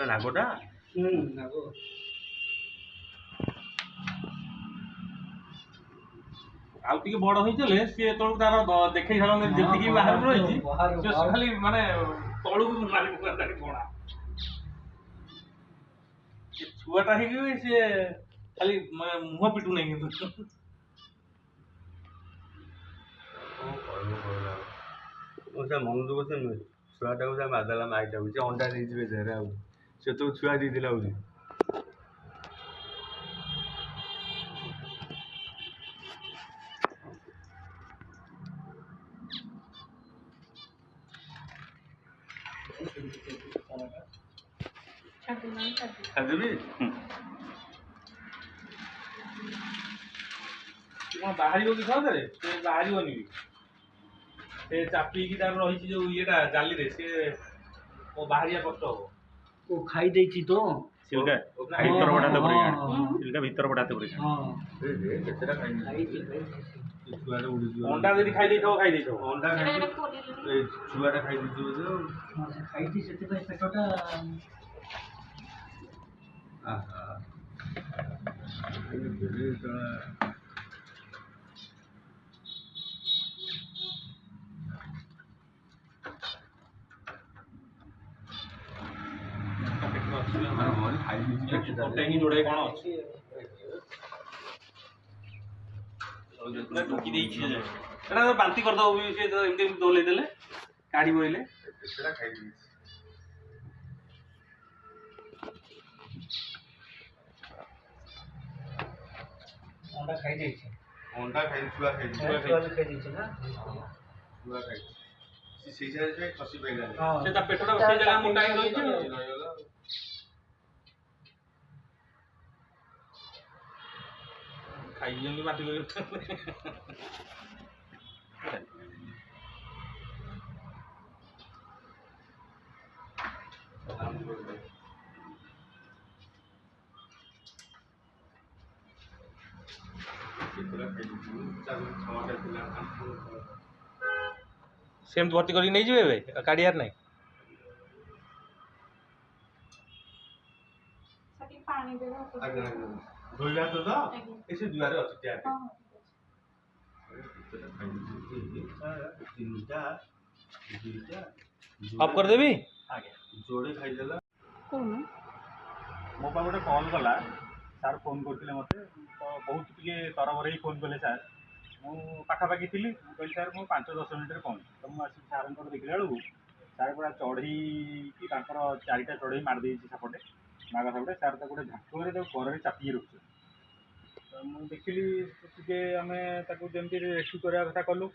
नागटा नाग आउ टिके बड़ होइचले से तळु तार देखै छलन जति की बाहर रहिछि से खाली माने तळु को मारि पकातानी कोणा से छुआटा हे कि से खाली मुह पिटु नै କିନ୍ତୁ ओसा मन दुख से छुआटा को मारदेला माइटा से अंडा देइछि बेचारा से तो छुआ देइदिला उली खादेबी कौन बाहरी हो कि सहजरे से बाहरी बनी से चापी की तार रही जो येटा जाली रे से ओ बाहरिया कष्ट हो वो खाई देछि तो सिल्का भीतर बड़ाते पड़े सिल्का भीतर बड़ाते पड़े ए रे केतरा खाइ छुआटा उडी जियो अंडा यदि खाई देथो अंडा खाइ ए छुआटा खाइ दियो जो से खाई थी सेते पे पेटटा आहा ए बेरे का हमारी खाई दी कोटेंगी जोड़े कौन अछि पूरा टोकी देई छिए एटा तो बांती कर दो से तो एमते दोले देले काडी बोइले केतरा खाइ दी अंडा खाई देछि अंडा खाइ छुआ खाइ खाई देछि ना छुआ खाइ से से खसी पैला हां से ता पेटटा से जगह मोटा ही रही छै रहिगला खाई जंगी माटी लगे सेम भर्ती करी नहीं जिवे बे काडियार नहीं सटी पानी देबो आगे धोइला तो ऐसे दुआरे अछि त्यार हां ऑफ कर देबी जोड़े खाई देला कोन मो पा गोटे कॉल कला सार फोन करते मत तो बहुत टे तरबर ही फोन कले सार मु पाखापाखि थी कहली सार मुझे 5-10 मिनट पहुँची तो मुझे सार देखला बेलू सार पूरा चढ़ी कि चारिटा चढ़ई मारदे सेपटे नाग सेपटे सार गोटे झाकुरे घर चापी रखुचे तो मुझे देखिली टे आम जमी रेस्क्यू करवा कथा कलु